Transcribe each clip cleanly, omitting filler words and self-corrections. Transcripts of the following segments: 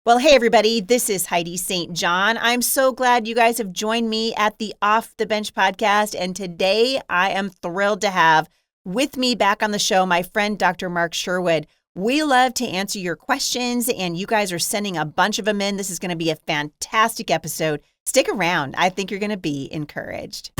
Well, hey, everybody, this is Heidi St. John. I'm so glad you guys have joined me at the Off the Bench podcast. And today I am thrilled to have with me back on the show my friend, Dr. Mark Sherwood. We love to answer your questions, and you guys are sending a bunch of them in. This is going to be a fantastic episode. Stick around. I think you're going to be encouraged.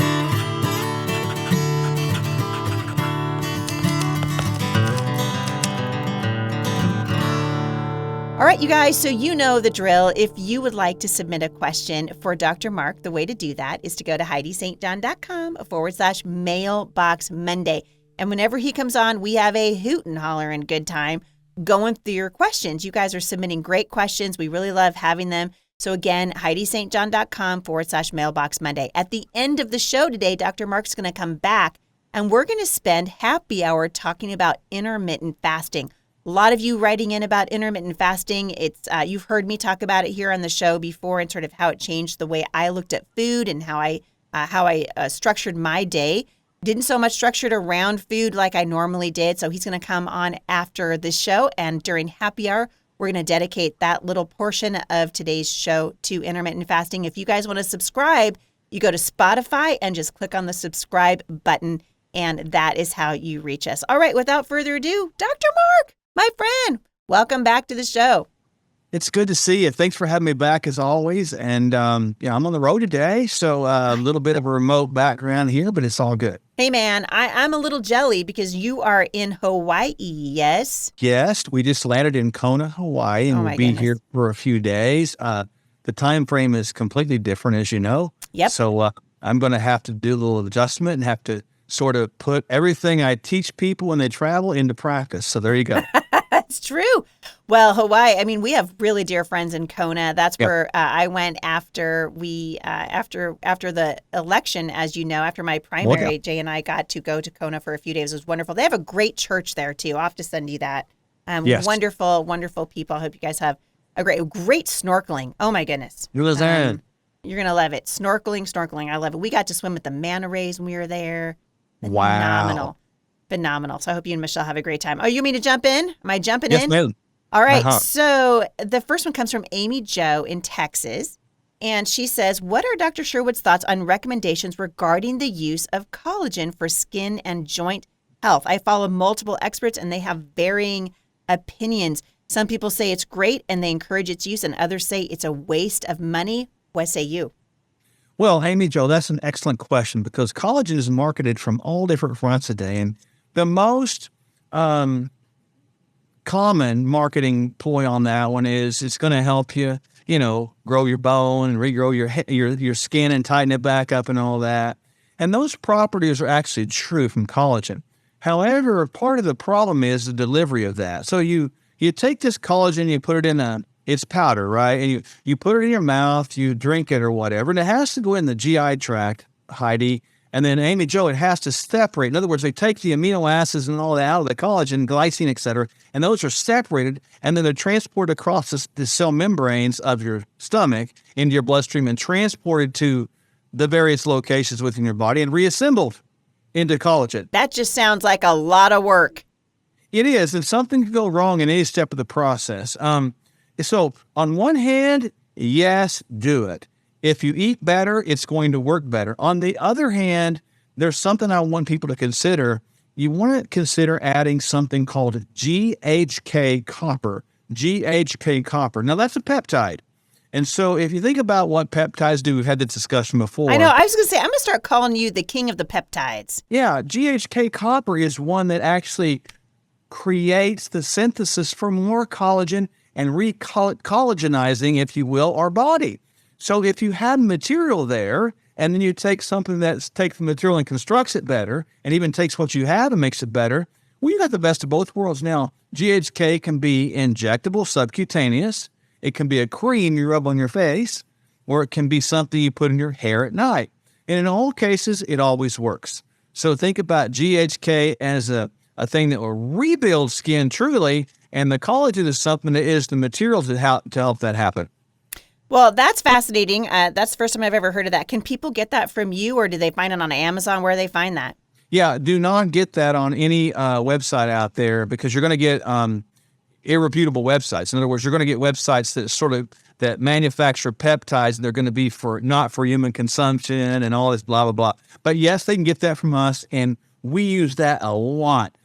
All right, you guys, so you know the drill. If you would like to submit a question for Dr. Mark, the way to do that is to go to HeidiSt.John.com/mailbox Monday. And whenever he comes on, we have a hoot and holler and good time going through your questions. You guys are submitting great questions. We really love having them. So again, HeidiSt.John.com/mailbox Monday. At the end of the show today, Dr. Mark's going to come back and we're going to spend happy hour talking about intermittent fasting. A lot of you writing in about intermittent fasting. It's you've heard me talk about it here on the show before and sort of how it changed the way I looked at food and how I structured my day. Didn't so much structure it around food like I normally did. So he's going to come on after this show. And during happy hour, we're going to dedicate that little portion of today's show to intermittent fasting. If you guys want to subscribe, you go to Spotify and just click on the subscribe button. And that is how you reach us. All right, without further ado, Dr. Mark. My friend, welcome back to the show. It's good to see you. Thanks for having me back as always. And I'm on the road today, so a little bit of a remote background here, but it's all good. Hey, man, I'm a little jelly because you are in Hawaii, yes? Yes, we just landed in Kona, Hawaii, and we'll be here for a few days. The time frame is completely different, as you know. Yep. So I'm going to have to do a little adjustment and have to sort of put everything I teach people when they travel into practice. So there you go. That's true. Well, Hawaii, I mean, we have really dear friends in Kona. That's where I went after after the election, as you know, after my primary. Jay and I got to go to Kona for a few days. It was wonderful. They have a great church there, too. I'll have to send you that. Yes. Wonderful, wonderful people. I hope you guys have a great snorkeling. Oh, my goodness. You're going to love it. Snorkeling. I love it. We got to swim with the manta rays when we were there. Wow. Phenomenal. So I hope you and Michelle have a great time. Oh, you want me to jump in? Am I jumping in? Yes, ma'am. All right. So the first one comes from Amy Jo in Texas. And she says, what are Dr. Sherwood's thoughts on recommendations regarding the use of collagen for skin and joint health? I follow multiple experts and they have varying opinions. Some people say it's great and they encourage its use, and others say it's a waste of money. What say you? Well, Amy Jo, that's an excellent question because collagen is marketed from all different fronts today. And the most common marketing ploy on that one is it's going to help you, grow your bone and regrow your skin and tighten it back up and all that. And those properties are actually true from collagen. However, part of the problem is the delivery of that. So you take this collagen, you put it in it's powder, right? And you put it in your mouth, you drink it or whatever, and it has to go in the GI tract, Heidi. And then, Amy Jo, it has to separate. In other words, they take the amino acids and all that out of the collagen, glycine, et cetera, and those are separated, and then they're transported across the cell membranes of your stomach into your bloodstream and transported to the various locations within your body and reassembled into collagen. That just sounds like a lot of work. It is, and something could go wrong in any step of the process. So on one hand, yes, do it. If you eat better, it's going to work better. On the other hand, there's something I want people to consider. You want to consider adding something called GHK copper. GHK copper. Now, that's a peptide. And so if you think about what peptides do, we've had this discussion before. I know. I was going to say, I'm going to start calling you the king of the peptides. Yeah, GHK copper is one that actually creates the synthesis for more collagen and collagenizing, if you will, our body. So if you have material there, and then you take something that takes the material and constructs it better, and even takes what you have and makes it better, well, you got the best of both worlds. Now, GHK can be injectable, subcutaneous. It can be a cream you rub on your face, or it can be something you put in your hair at night. And in all cases, it always works. So think about GHK as a thing that will rebuild skin truly, and the collagen is something that is the material to help that happen. Well, that's fascinating. That's the first time I've ever heard of that. Can people get that from you, or do they find it on Amazon? Where do they find that? Yeah, do not get that on any website out there because you're going to get irreputable websites. In other words, you're going to get websites that manufacture peptides, and they're going to be not for human consumption and all this blah, blah, blah. But yes, they can get that from us, and we use that a lot.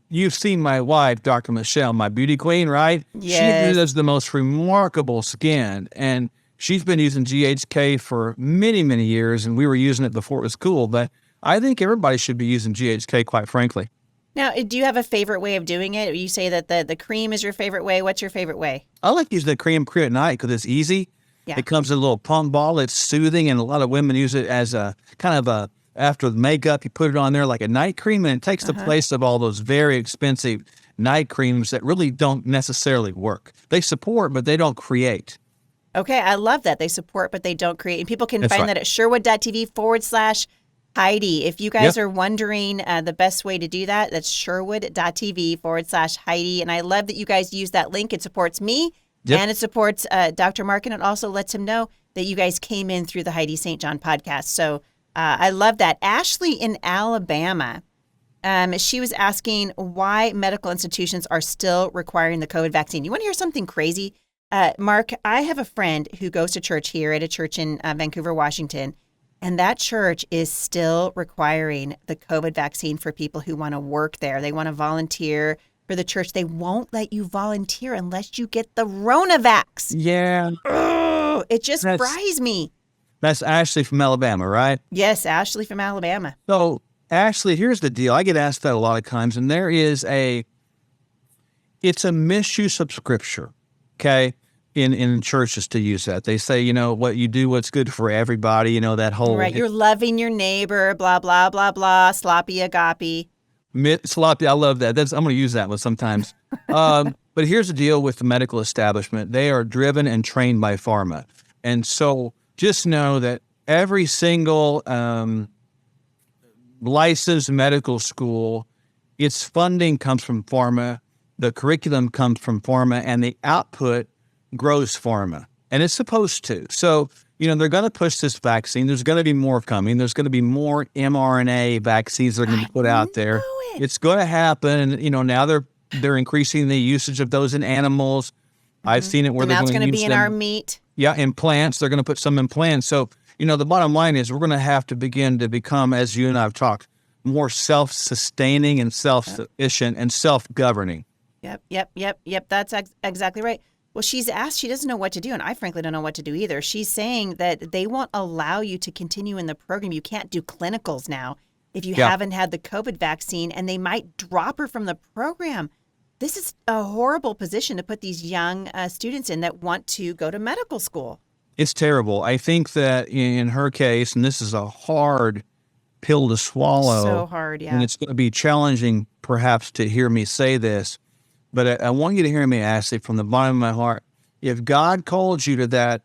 You've seen my wife, Dr. Michelle, my beauty queen, right? Yes. She has the most remarkable skin, and she's been using GHK for many, many years, and we were using it before it was cool. But I think everybody should be using GHK, quite frankly. Now, do you have a favorite way of doing it? You say that the cream is your favorite way. What's your favorite way? I like using the cream at night because it's easy. Yeah. It comes in a little pump ball. It's soothing, and a lot of women use it as a kind of after the makeup, you put it on there like a night cream, and it takes the place of all those very expensive night creams that really don't necessarily work. They support, but they don't create. Okay, I love that. They support, but they don't create. And people can That's find right. that at sherwood.tv/Heidi. If you guys are wondering the best way to do that, that's sherwood.tv/Heidi. And I love that you guys use that link. It supports me and it supports Dr. Mark, and it also lets him know that you guys came in through the Heidi St. John podcast. So I love that. Ashley in Alabama, she was asking why medical institutions are still requiring the COVID vaccine. You want to hear something crazy? Mark, I have a friend who goes to church here at a church in Vancouver, Washington, and that church is still requiring the COVID vaccine for people who want to work there. They want to volunteer for the church. They won't let you volunteer unless you get the RonaVax. Yeah. Oh, it just fries me. That's Ashley from Alabama, right? Yes, Ashley from Alabama. So, Ashley, here's the deal. I get asked that a lot of times, and it's a misuse of Scripture, okay, in churches to use that. They say, what you do, what's good for everybody, that whole... Right, you're loving your neighbor, blah, blah, blah, blah, sloppy agape. Sloppy, I love that. I'm going to use that one sometimes. But here's the deal with the medical establishment. They are driven and trained by pharma. And so just know that every single licensed medical school, its funding comes from pharma, the curriculum comes from pharma, and the output grows pharma. And it's supposed to. So, they're going to push this vaccine. There's going to be more coming. There's going to be more mRNA vaccines that are going to be put out there. It's going to happen. Now they're increasing the usage of those in animals. I've seen it where they're going to be in our meat. Yeah, in plants. They're going to put some in plants. So, the bottom line is we're going to have to begin to become, as you and I have talked, more self-sustaining and self-sufficient and self-governing. Yep. That's exactly right. Well, she's asked, she doesn't know what to do, and I frankly don't know what to do either. She's saying that they won't allow you to continue in the program. You can't do clinicals now if you haven't had the COVID vaccine, and they might drop her from the program. This is a horrible position to put these young students in that want to go to medical school. It's terrible. I think that in her case, and this is a hard pill to swallow. So hard, yeah. And it's going to be challenging, perhaps, to hear me say this. But I want you to hear me ask it from the bottom of my heart. If God called you to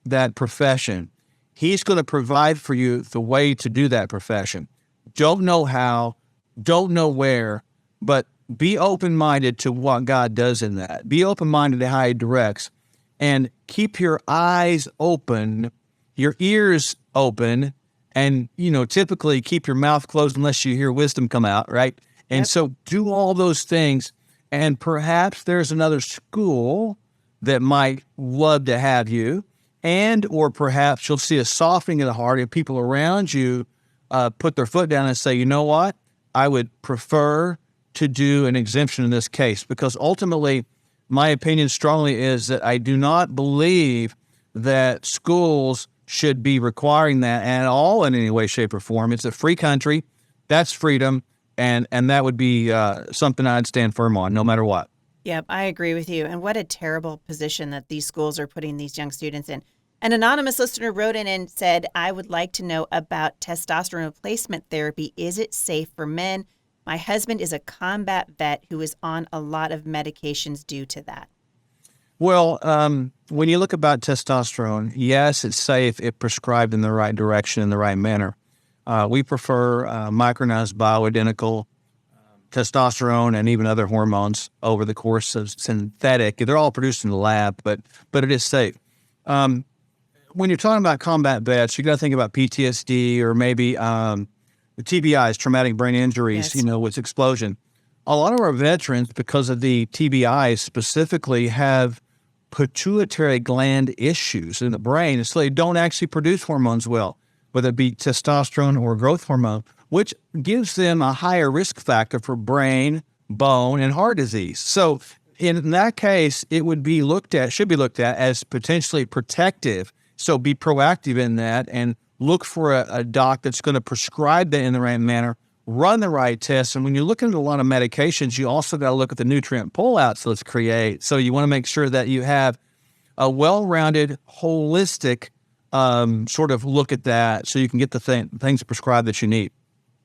that profession, He's going to provide for you the way to do that profession. Don't know how, don't know where, but be open-minded to what God does in that. Be open-minded to how He directs. And keep your eyes open, your ears open, and, typically keep your mouth closed unless you hear wisdom come out, right? And so do all those things. And perhaps there's another school that might love to have you, or perhaps you'll see a softening of the heart if people around you put their foot down and say, you know what, I would prefer to do an exemption in this case, because ultimately my opinion strongly is that I do not believe that schools should be requiring that at all in any way, shape, or form. It's a free country. That's freedom. And that would be something I'd stand firm on, no matter what. Yep, I agree with you. And what a terrible position that these schools are putting these young students in. An anonymous listener wrote in and said, I would like to know about testosterone replacement therapy. Is it safe for men? My husband is a combat vet who is on a lot of medications due to that. Well, when you look about testosterone, yes, it's safe if prescribed in the right direction, in the right manner. We prefer micronized bioidentical testosterone and even other hormones over the course of synthetic. They're all produced in the lab, but it is safe. When you're talking about combat vets, you got to think about PTSD or maybe TBIs, traumatic brain injuries, with explosion. a lot of our veterans, because of the TBIs specifically, have pituitary gland issues in the brain. So they don't actually produce hormones well, whether it be testosterone or growth hormone, which gives them a higher risk factor for brain, bone, and heart disease. So in that case, it would be should be looked at as potentially protective. So be proactive in that and look for a doc that's going to prescribe that in the right manner, run the right tests. And when you're looking at a lot of medications, you also got to look at the nutrient pullouts let's create. So you want to make sure that you have a well-rounded, holistic sort of look at that so you can get the things prescribed that you need.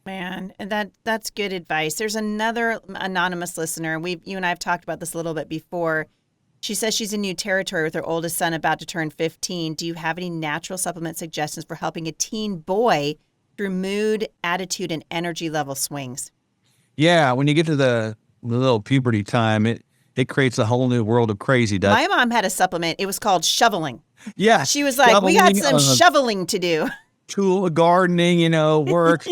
Man, and that's good advice. There's another anonymous listener. You and I have talked about this a little bit before. She says she's in new territory with her oldest son about to turn 15. Do you have any natural supplement suggestions for helping a teen boy through mood, attitude, and energy level swings? Yeah, when you get to the little puberty time, it creates a whole new world of crazy, doesn't it? My mom had a supplement. It was called shoveling. Yeah. She was like, we got some shoveling to do. Tool, gardening, work.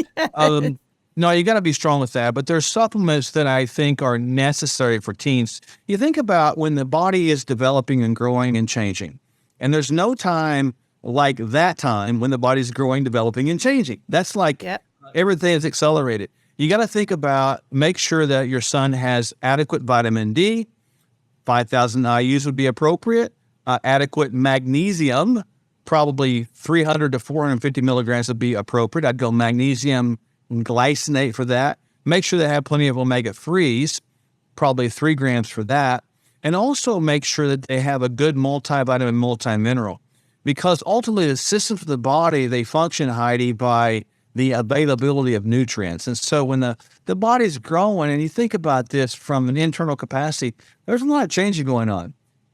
No, you got to be strong with that. But there's supplements that I think are necessary for teens. You think about when the body is developing and growing and changing, and there's no time like that time when the body's growing, developing, and changing. That's like everything is accelerated. You got to think about, make sure that your son has adequate vitamin D. 5,000 IUs would be appropriate. Adequate magnesium, probably 300 to 450 milligrams would be appropriate. I'd go magnesium glycinate for that. Make sure they have plenty of omega-3s, probably 3 grams for that. And also make sure that they have a good multivitamin, multimineral. Because ultimately the systems of the body, they function, Heidi, by the availability of nutrients. And so when the body's growing, and you think about this from an internal capacity, there's a lot of change going on.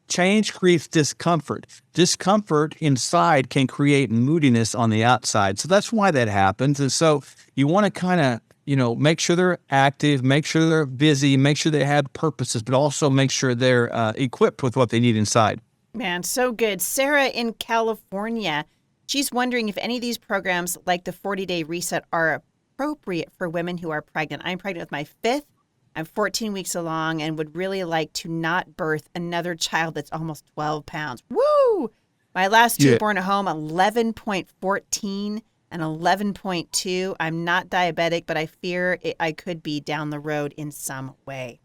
Change creates discomfort. Discomfort inside can create moodiness on the outside. So that's why that happens. And so you want to kind of, make sure they're active, make sure they're busy, make sure they have purposes, but also make sure they're equipped with what they need inside. Man, so good. Sarah in California, she's wondering if any of these programs like the 40-day reset are appropriate for women who are pregnant. I'm pregnant with my 5th. I'm 14 weeks along and would really like to not birth another child that's almost 12 pounds. Woo! My last two born at home, 11.14 and 11.2. I'm not diabetic, but I fear I could be down the road in some way.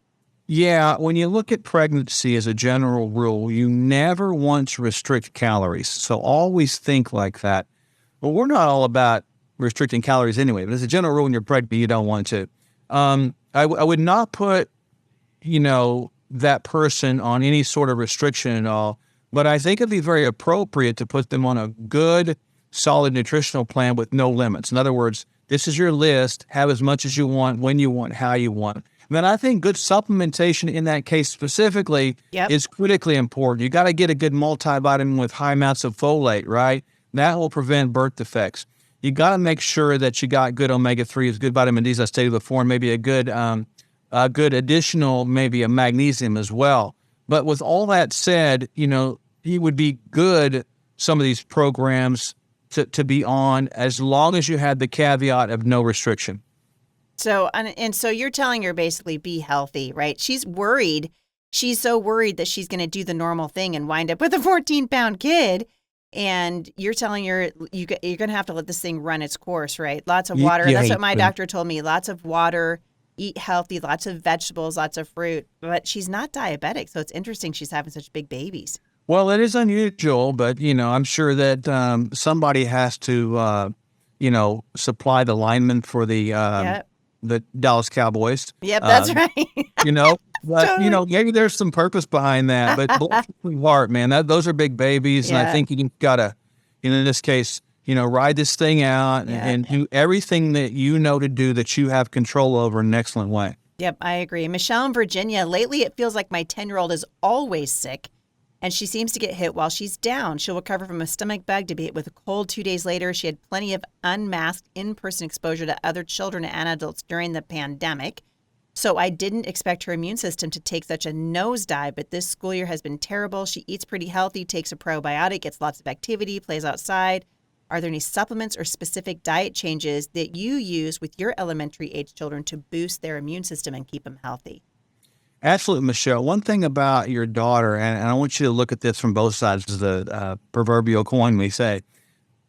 Yeah, when you look at pregnancy as a general rule, you never want to restrict calories. So always think like that. Well, we're not all about restricting calories anyway, but as a general rule, when you're pregnant, you don't want to. I would not put, that person on any sort of restriction at all, but I think it'd be very appropriate to put them on a good, solid nutritional plan with no limits. In other words, this is your list, have as much as you want, when you want, how you want. And then I think good supplementation in that case specifically is critically important. You got to get a good multivitamin with high amounts of folate, right? That will prevent birth defects. You got to make sure that you got good omega-3s, good vitamin Ds, I stated before, and maybe a good additional, maybe a magnesium as well. But with all that said, it would be good, some of these programs to be on as long as you had the caveat of no restriction. So, and so you're telling her basically be healthy, right? She's worried. She's so worried that she's going to do the normal thing and wind up with a 14-pound kid. And you're telling her you're going to have to let this thing run its course, right? Lots of water. That's what my doctor told me. Lots of water, eat healthy, lots of vegetables, lots of fruit. But she's not diabetic, so it's interesting she's having such big babies. Well, it is unusual, but, I'm sure that somebody has to, supply the linemen for the Dallas Cowboys. Yep, that's right. But, Totally. maybe there's some purpose behind that. But bless your heart, man, those are big babies. And I think you got to, in this case, ride this thing out and do everything that you know to do that you have control over in an excellent way. Yep, I agree. Michelle in Virginia, lately it feels like my 10-year-old is always sick, and she seems to get hit while she's down. She'll recover from a stomach bug to be hit with a cold 2 days later. She had plenty of unmasked in-person exposure to other children and adults during the pandemic. So I didn't expect her immune system to take such a nosedive, but this school year has been terrible. She eats pretty healthy, takes a probiotic, gets lots of activity, plays outside. Are there any supplements or specific diet changes that you use with your elementary age children to boost their immune system and keep them healthy? Absolutely, Michelle. One thing about your daughter, and I want you to look at this from both sides of the proverbial coin, we say.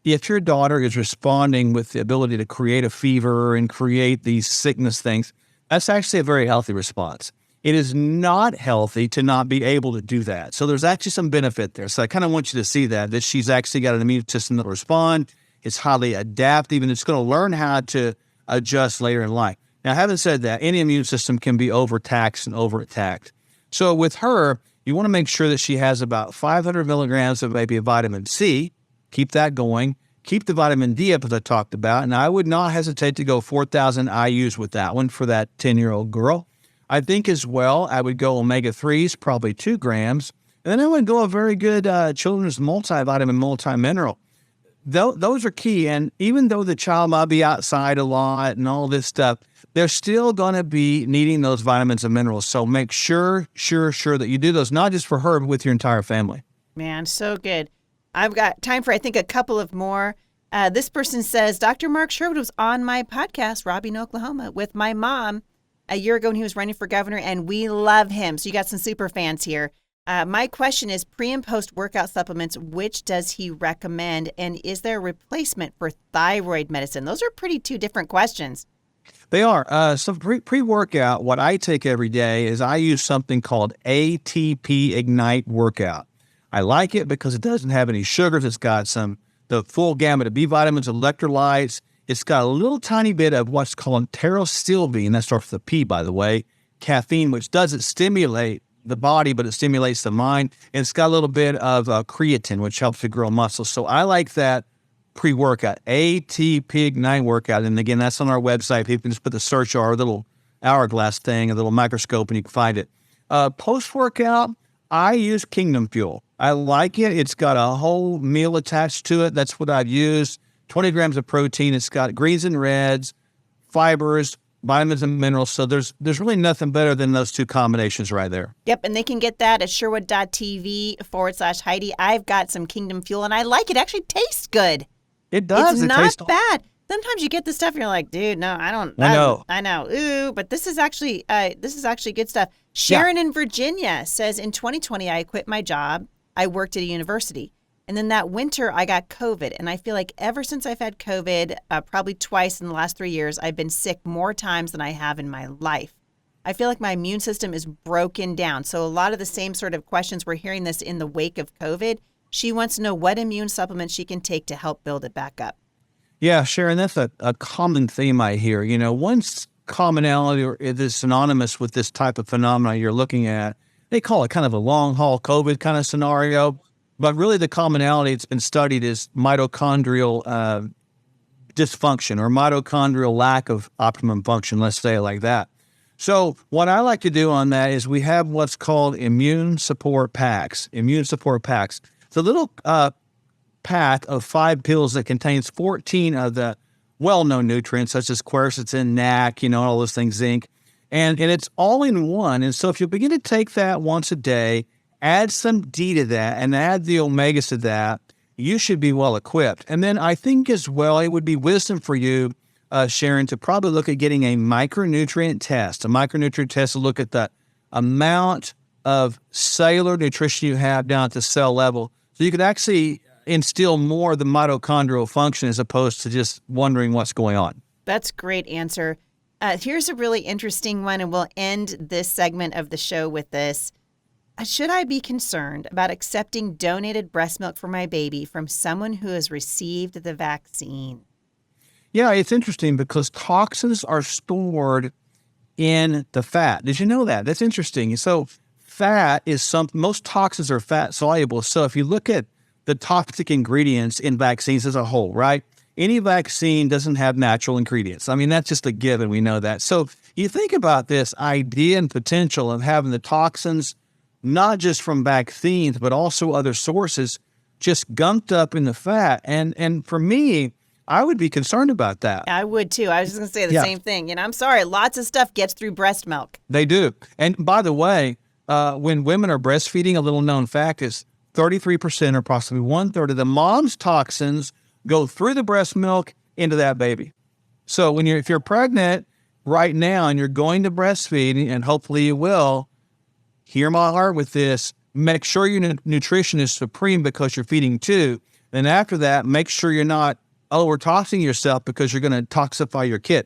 If your daughter is responding with the ability to create a fever and create these sickness things, that's actually a very healthy response. It is not healthy to not be able to do that. So there's actually some benefit there. So I kind of want you to see that she's actually got an immune system that will respond. It's highly adaptive, and it's going to learn how to adjust later in life. Now, having said that, any immune system can be overtaxed and overattacked. So with her, you want to make sure that she has about 500 milligrams of maybe a vitamin C. Keep that going. Keep the vitamin D up, as I talked about. And I would not hesitate to go 4,000 IUs with that one for that 10-year-old girl. I think as well, I would go omega-3s, probably 2 grams. And then I would go a very good children's multivitamin, multi-mineral. Those are key. And even though the child might be outside a lot and all this stuff, they're still going to be needing those vitamins and minerals. So make sure that you do those, not just for her, but with your entire family. Man, so good. I've got time for, I think, a couple of more. This person says, Dr. Mark Sherwood was on my podcast, Robbie, Oklahoma, with my mom a year ago when he was running for governor, and we love him. So you got some super fans here. My question is, pre and post workout supplements, which does he recommend? And is there a replacement for thyroid medicine? Those are pretty two different questions. They are. So pre-workout, what I take every day is I use something called ATP Ignite Workout. I like it because it doesn't have any sugars. It's got the full gamut of B vitamins, electrolytes. It's got a little tiny bit of what's called pterostilbene, that starts with a P, by the way, caffeine, which doesn't stimulate the body, but it stimulates the mind. And it's got a little bit of creatine, which helps to grow muscle. So I like that pre-workout, ATP Ignite Workout. And again, that's on our website. People can just put the search or a little hourglass thing, a little microscope, and you can find it. Post-workout, I use Kingdom Fuel. I like it. It's got a whole meal attached to it. That's what I've used. 20 grams of protein. It's got greens and reds, fibers, vitamins and minerals. So there's really nothing better than those two combinations right there. Yep, and they can get that at sherwood.tv/Heidi. I've got some Kingdom Fuel, and I like it. It actually tastes good. It does. It's not bad. Sometimes you get the stuff and you're like, dude, no, I don't. I know. Ooh, but this is actually good stuff. Sharon in Virginia says, in 2020, I quit my job. I worked at a university. And then that winter, I got COVID. And I feel like ever since I've had COVID, probably twice in the last 3 years, I've been sick more times than I have in my life. I feel like my immune system is broken down. So a lot of the same sort of questions, we're hearing this in the wake of COVID. She wants to know what immune supplements she can take to help build it back up. Yeah, Sharon, that's a common theme I hear. You know, one commonality or is synonymous with this type of phenomena you're looking at. They call it kind of a long-haul COVID kind of scenario. But really the commonality that's been studied is mitochondrial dysfunction or mitochondrial lack of optimum function, let's say it like that. So what I like to do on that is we have what's called immune support packs. It's a little pack of 5 pills that contains 14 of the well-known nutrients such as quercetin, NAC, all those things, zinc. And it's all in one. And so if you begin to take that once a day, add some D to that and add the omegas to that, you should be well equipped. And then I think as well, it would be wisdom for you, Sharon, to probably look at getting a micronutrient test. A micronutrient test to look at the amount of cellular nutrition you have down at the cell level. So you could actually instill more of the mitochondrial function as opposed to just wondering what's going on. That's a great answer. Here's a really interesting one, and we'll end this segment of the show with this. Should I be concerned about accepting donated breast milk for my baby from someone who has received the vaccine? Yeah, it's interesting because toxins are stored in the fat. Did you know that? That's interesting. So fat is most toxins are fat soluble. So if you look at the toxic ingredients in vaccines as a whole, right? Any vaccine doesn't have natural ingredients. I mean, that's just a given. We know that. So you think about this idea and potential of having the toxins not just from vaccines, but also other sources, just gunked up in the fat. And for me, I would be concerned about that. I would too. I was just going to say the same thing. I'm sorry, lots of stuff gets through breast milk. They do. And by the way, when women are breastfeeding, a little known fact is 33% or approximately 1/3 of the mom's toxins go through the breast milk into that baby. So if you're pregnant right now and you're going to breastfeed, and hopefully you will, hear my heart with this. Make sure your nutrition is supreme because you're feeding two. Then after that, make sure you're not over-toxing yourself because you're going to toxify your kid.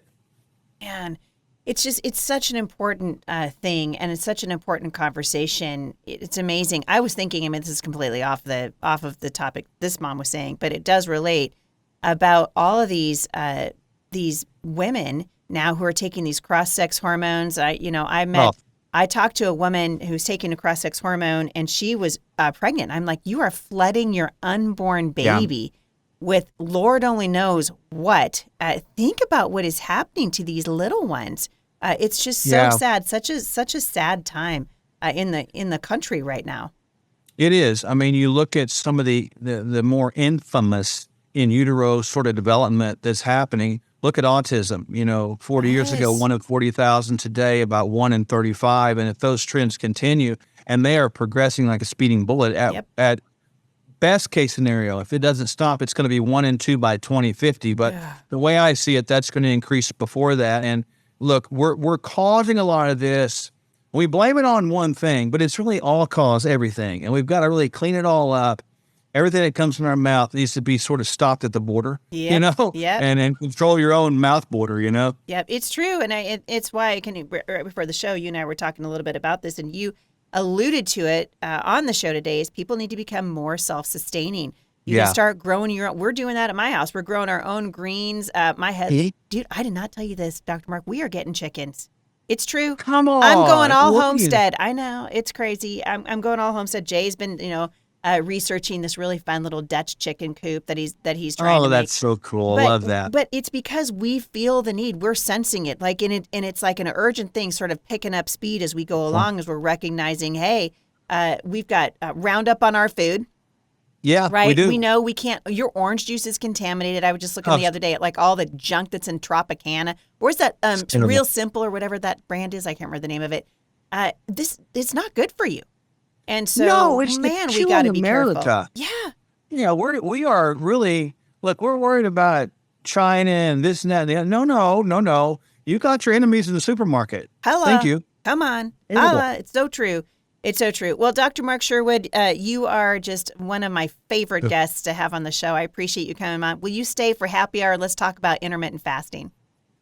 Man, it's such an important thing, and it's such an important conversation. It's amazing. I was thinking, I mean, this is completely off of the topic this mom was saying, but it does relate about all of these women now who are taking these cross-sex hormones. I talked to a woman who's taking a cross-sex hormone, and she was pregnant. I'm like, you are flooding your unborn baby with Lord only knows what. Think about what is happening to these little ones. It's just so sad. Such a sad time in the country right now. It is. I mean, you look at some of the more infamous in utero sort of development that's happening. Look at autism. 40 years ago, 1 in 40,000. Today, about 1 in 35. And if those trends continue, and they are progressing like a speeding bullet at best case scenario, if it doesn't stop, it's going to be 1 in 2 by 2050. But the way I see it, that's going to increase before that. And look, we're causing a lot of this. We blame it on one thing, but it's really all cause everything. And we've got to really clean it all up. Everything that comes from our mouth needs to be sort of stopped at the border, and control your own mouth border, Yep, it's true. And it's why, right before the show, you and I were talking a little bit about this, and you alluded to it on the show today, is people need to become more self-sustaining. You can start growing your own. We're doing that at my house. We're growing our own greens. Dude, I did not tell you this, Dr. Mark. We are getting chickens. It's true. Come on. I'm going all homestead. I know. It's crazy. I'm going all homestead. Jay's been, researching this really fun little Dutch chicken coop that he's trying to make. Oh, that's so cool. I love that. But it's because we feel the need. We're sensing it. And it's like an urgent thing, sort of picking up speed as we go along, as we're recognizing, hey, we've got Roundup on our food. Yeah, right. We do. We know we can't. Your orange juice is contaminated. I was just looking the other day at like all the junk that's in Tropicana. Where's that Real Simple or whatever that brand is? I can't remember the name of it. It's not good for you. And so, man, we got to be careful. Yeah, we are really, look, we're worried about China and this and that. And the other. No. You got your enemies in the supermarket. Hello. Thank you. Come on. It's so true. It's so true. Well, Dr. Mark Sherwood, you are just one of my favorite guests to have on the show. I appreciate you coming on. Will you stay for happy hour? Let's talk about intermittent fasting.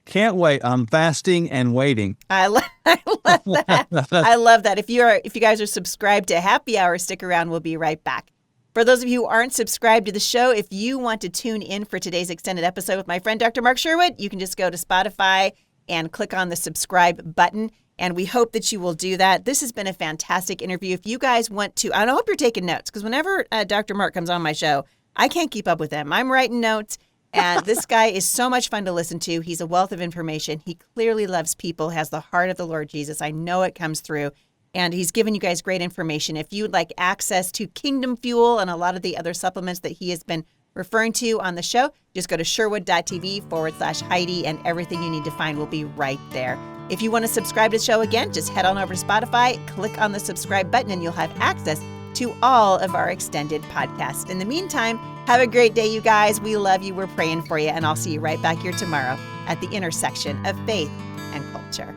Can't wait. I'm fasting and waiting. I love that. I love that. If you guys are subscribed to Happy Hour, stick around. We'll be right back. For those of you who aren't subscribed to the show, if you want to tune in for today's extended episode with my friend Dr. Mark Sherwood, you can just go to Spotify and click on the subscribe button. And we hope that you will do that. This has been a fantastic interview. If you guys want to, I hope you're taking notes, because whenever Dr. Mark comes on my show, I can't keep up with him. I'm writing notes. And this guy is so much fun to listen to. He's a wealth of information. He clearly loves people, has the heart of the Lord Jesus. I know it comes through. And he's given you guys great information. If you would like access to Kingdom Fuel and a lot of the other supplements that he has been referring to on the show, just go to sherwood.tv/Heidi, and everything you need to find will be right there. If you want to subscribe to the show again, just head on over to Spotify, click on the subscribe button, and you'll have access to all of our extended podcasts. In the meantime, have a great day, you guys. We love you. We're praying for you. And I'll see you right back here tomorrow at the intersection of faith and culture.